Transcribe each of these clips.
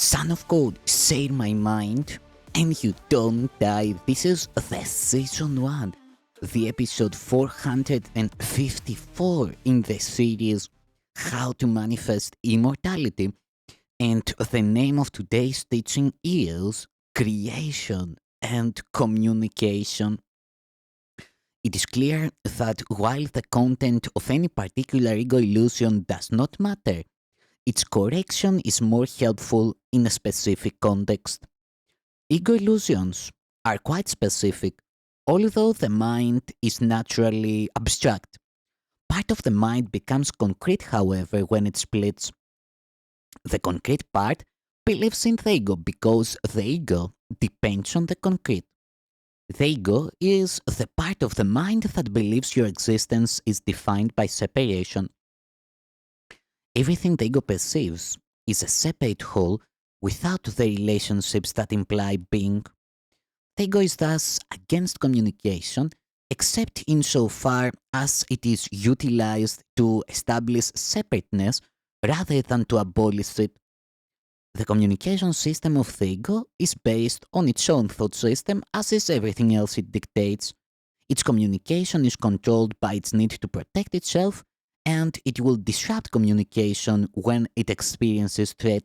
Son of God, share my mind, and you don't die. This is the season 1, the episode 454 in the series How to Manifest Immortality. And the name of today's teaching is Creation and Communication. It is clear that while the content of any particular ego illusion does not matter, its correction is more helpful in a specific context. Ego illusions are quite specific, although the mind is naturally abstract. Part of the mind becomes concrete, however, when it splits. The concrete part believes in the ego because the ego depends on the concrete. The ego is the part of the mind that believes your existence is defined by separation. Everything the ego perceives is a separate whole without the relationships that imply being. The ego is thus against communication, except insofar as it is utilized to establish separateness rather than to abolish it. The communication system of the ego is based on its own thought system, as is everything else it dictates. Its communication is controlled by its need to protect itself, and it will disrupt communication when it experiences threat.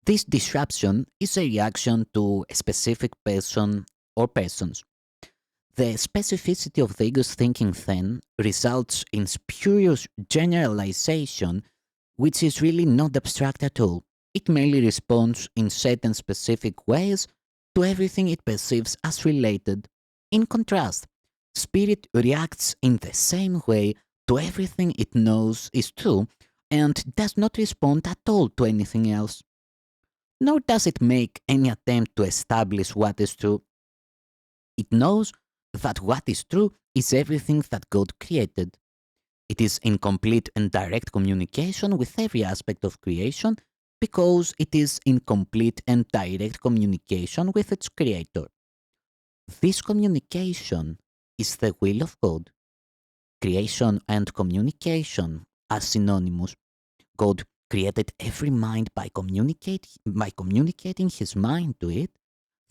This disruption is a reaction to a specific person or persons. The specificity of the ego's thinking then results in spurious generalization, which is really not abstract at all. It merely responds in certain specific ways to everything it perceives as related. In contrast, spirit reacts in the same way to everything it knows is true and does not respond at all to anything else. Nor does it make any attempt to establish what is true. It knows that what is true is everything that God created. It is in complete and direct communication with every aspect of creation because it is in complete and direct communication with its creator. This communication is the will of God. Creation and communication are synonymous. God created every mind by communicating his mind to it,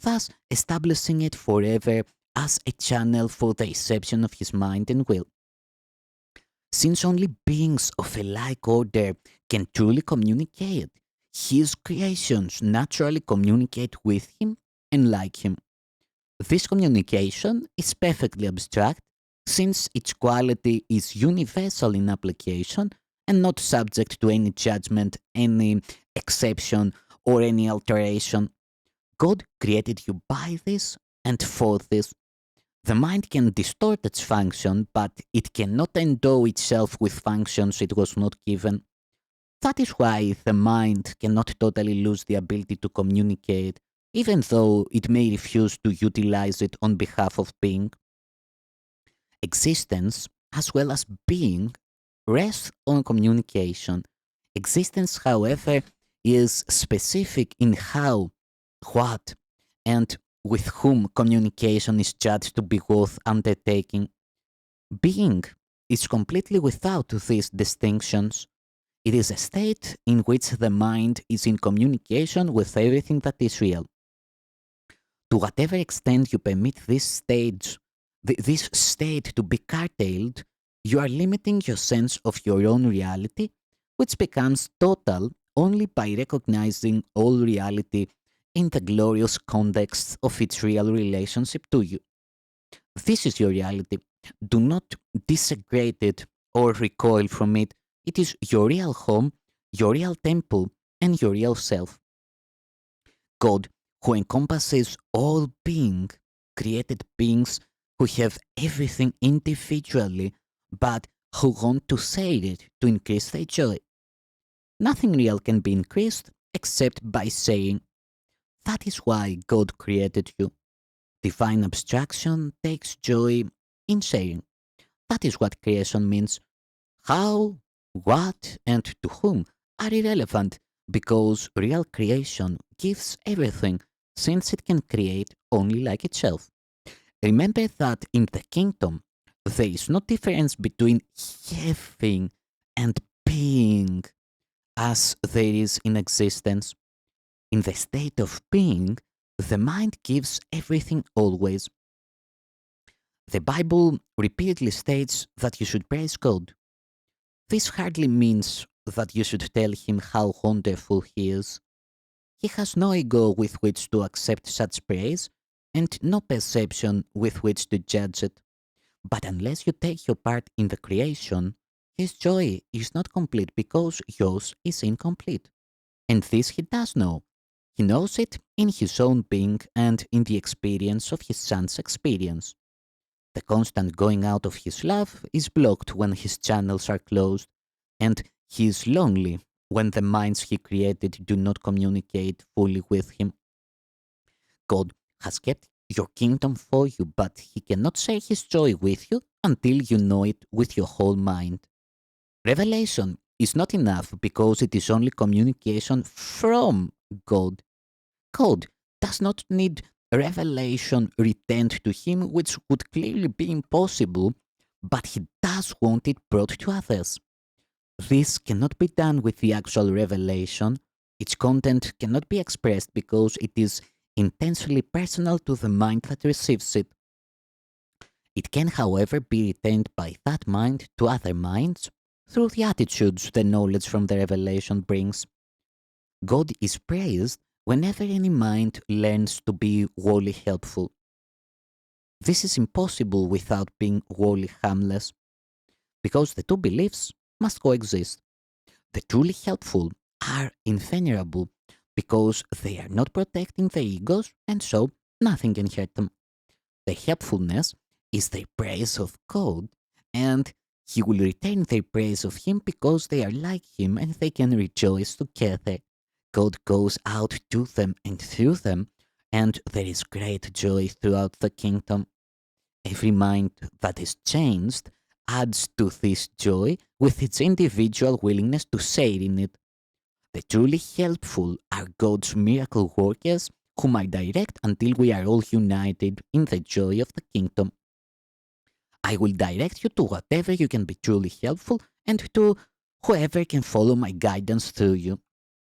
thus establishing it forever as a channel for the reception of his mind and will. Since only beings of a like order can truly communicate, his creations naturally communicate with him and like him. This communication is perfectly abstract, since its quality is universal in application and not subject to any judgment, any exception, or any alteration. God created you by this and for this. The mind can distort its function, but it cannot endow itself with functions it was not given. That is why the mind cannot totally lose the ability to communicate, even though it may refuse to utilize it on behalf of being. Existence, as well as being, rests on communication. Existence, however, is specific in how, what, and with whom communication is judged to be worth undertaking. Being is completely without these distinctions. It is a state in which the mind is in communication with everything that is real. To whatever extent you permit this state to be curtailed, you are limiting your sense of your own reality, which becomes total only by recognizing all reality in the glorious context of its real relationship to you. This is your reality. Do not disagrade it or recoil from it. It is your real home, your real temple, and your real self. God, who encompasses all being, created beings who have everything individually, but who want to share it to increase their joy. Nothing real can be increased except by saying. That is why God created you. Divine abstraction takes joy in sharing. That is what creation means. How, what, and to whom are irrelevant because real creation gives everything since it can create only like itself. Remember that in the kingdom, there is no difference between having and being as there is in existence. In the state of being, the mind gives everything always. The Bible repeatedly states that you should praise God. This hardly means that you should tell him how wonderful he is. He has no ego with which to accept such praise, and no perception with which to judge it. But unless you take your part in the creation, his joy is not complete because yours is incomplete. And this he does know. He knows it in his own being and in the experience of his son's experience. The constant going out of his love is blocked when his channels are closed, and he is lonely when the minds he created do not communicate fully with him. God has kept your kingdom for you, but he cannot share his joy with you until you know it with your whole mind. Revelation is not enough because it is only communication from God. God does not need revelation returned to him, which would clearly be impossible, but he does want it brought to others. This cannot be done with the actual revelation. Its content cannot be expressed because it is intensely personal to the mind that receives it. It can, however, be retained by that mind to other minds through the attitudes the knowledge from the revelation brings. God is praised whenever any mind learns to be wholly helpful. This is impossible without being wholly harmless, because the two beliefs must coexist. The truly helpful are invulnerable because they are not protecting their egos, and so nothing can hurt them. Their helpfulness is their praise of God, and He will return their praise of Him because they are like Him and they can rejoice together. God goes out to them and through them, and there is great joy throughout the kingdom. Every mind that is changed adds to this joy with its individual willingness to share in it. The truly helpful are God's miracle workers whom I direct until we are all united in the joy of the kingdom. I will direct you to whatever you can be truly helpful and to whoever can follow my guidance through you.